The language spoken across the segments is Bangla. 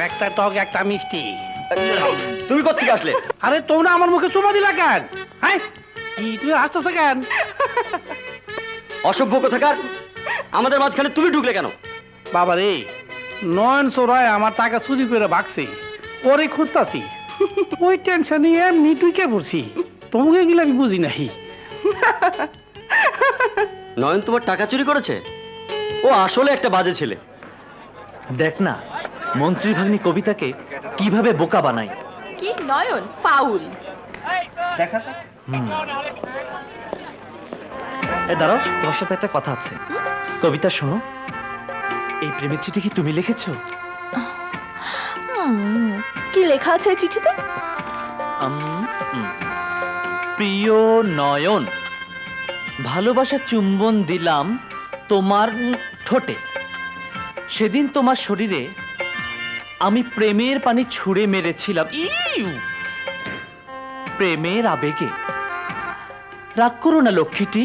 একটা টক একটা মিষ্টি। তুমি কোত্থেকে আসলে? আরে তোমরা আমার মুখে চুমা দিলা কেন? হ্যাঁ কি তুমি হাসতেছো কেন? অসভ্য কোথাকার, আমাদের মাঝখানে তুমি ঢুকলে কেন? বাবা রে, নয়ন চোরায় আমার টাকা চুরি করে ভাগছে, ওরে খুঁজতাছি। ওই টেনশনে এমনি টুইকে পড়ছি, তোমাকে গেলে আমি বুঝি নাহি। নয়ন তোমার টাকা চুরি করেছে? ও আসলে একটা বাজে ছেলে। দেখ না মন্ত্রী ভাগ্নি কবিতাকে কিভাবে বোকা বানায়। কি নয়ন ফাউল। দেখা দাঁড়াও, তোমার সাথে একটা কথা আছে। কবিতা শোনো, এই প্রেমের চিঠি কি তুমি লিখেছো? কি লেখা আছে এই চিঠিতে? প্রিয় নয়ন, ভালোবাসা চুম্বন দিলাম তোমার ঠোঁটে। সেদিন তোমার শরীরে আমি প্রেমের পানি ছুঁড়ে মেরেছিলাম। প্রেমের আবেগে রাগ করো না লক্ষ্মীটি,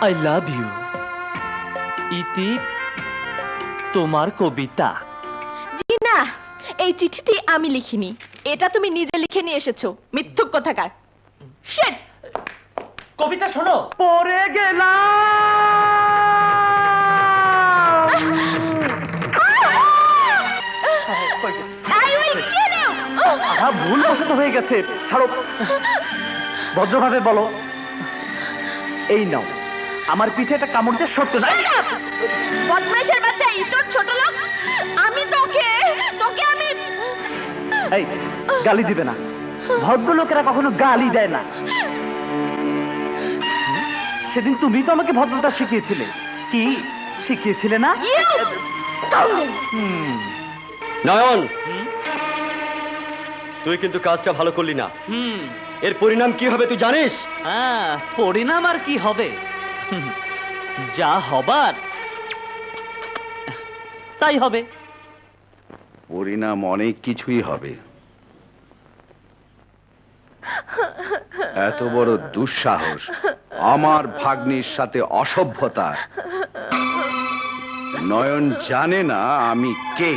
আই লাভ ইউ। ইতি তোমার কবিতা। জি না, এই চিঠিটি আমি লিখিনি, এটা তুমি নিজে লিখে নিয়ে এসেছো, মিথ্যুক কোথাকার। শিট! কবিতা শোনো। পড়ে গেলাম। ভুল বশত হয়ে গেছে, ছাড়ো। ভদ্রভাবে বলো। এই নাও, আমার পিঠে একটা কামড় দিয়ে সরতে না। বদমাইশের বাচ্চা, ইতর ছোট লোক। আমি তোকে আমি এই গালি দিবে না, ভদ্রলোকেরা কখনো গালি দেয় না। সেদিন তুমি তো আমাকে ভদ্রতা শিখিয়েছিলে, কি শিখিয়েছিলে না? নয়ন, তুই কিন্তু কাজটা ভালো করলি না। এর পরিণাম কি হবে তুই জানিস? হ্যাঁ, পরিণাম আর কি হবে, যা হবার তাই হবে। পরিণাম অনেক কিছুই হবে। এত বড় দুঃসাহস, আমার ভাগ্নির সাথে অসভ্যতা। নয়ন জানে না আমি কে।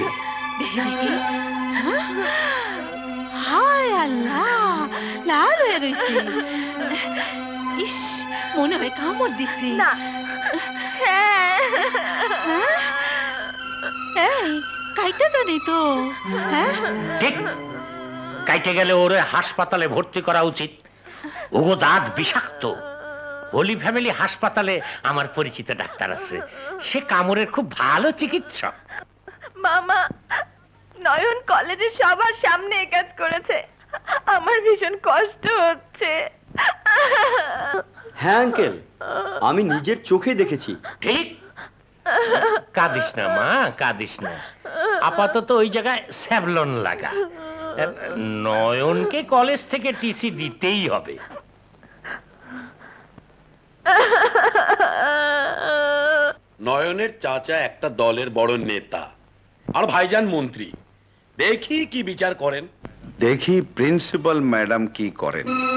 হায় আল্লাহ, লাল হয়ে রয়েছে। ইস, মনে হয় কামড় দিছি। না। হ্যাঁ? এই কাইটা জানি তো। হ্যাঁ, ঠিক, কাইটে গেলে ওরে হাসপাতালে ভর্তি করা উচিত। ওগো দাঁত বিষাক্ত। হোলি ফ্যামিলি হাসপাতালে আমার পরিচিত ডাক্তার আছে, সে কামড়ের খুব ভালো চিকিৎসক। মামা, নয়ন কলেজে সবার সামনে এই কাজ করেছে, আমার ভীষণ কষ্ট হচ্ছে। হ্যাঁ আঙ্কেল, আমি নিজের চোখে দেখেছি। ঠিক, কাঁদিস না মা, কাঁদিস না। আপাতত ওই জায়গায় স্যাভলন লাগা। নয়নকে কলেজ থেকে টিসি দিতেই হবে। নয়নের চাচা একটা দলের বড় নেতা আর ভাইজান মন্ত্রী, দেখি কি বিচার করেন। দেখি প্রিন্সিপাল ম্যাডাম কি করেন।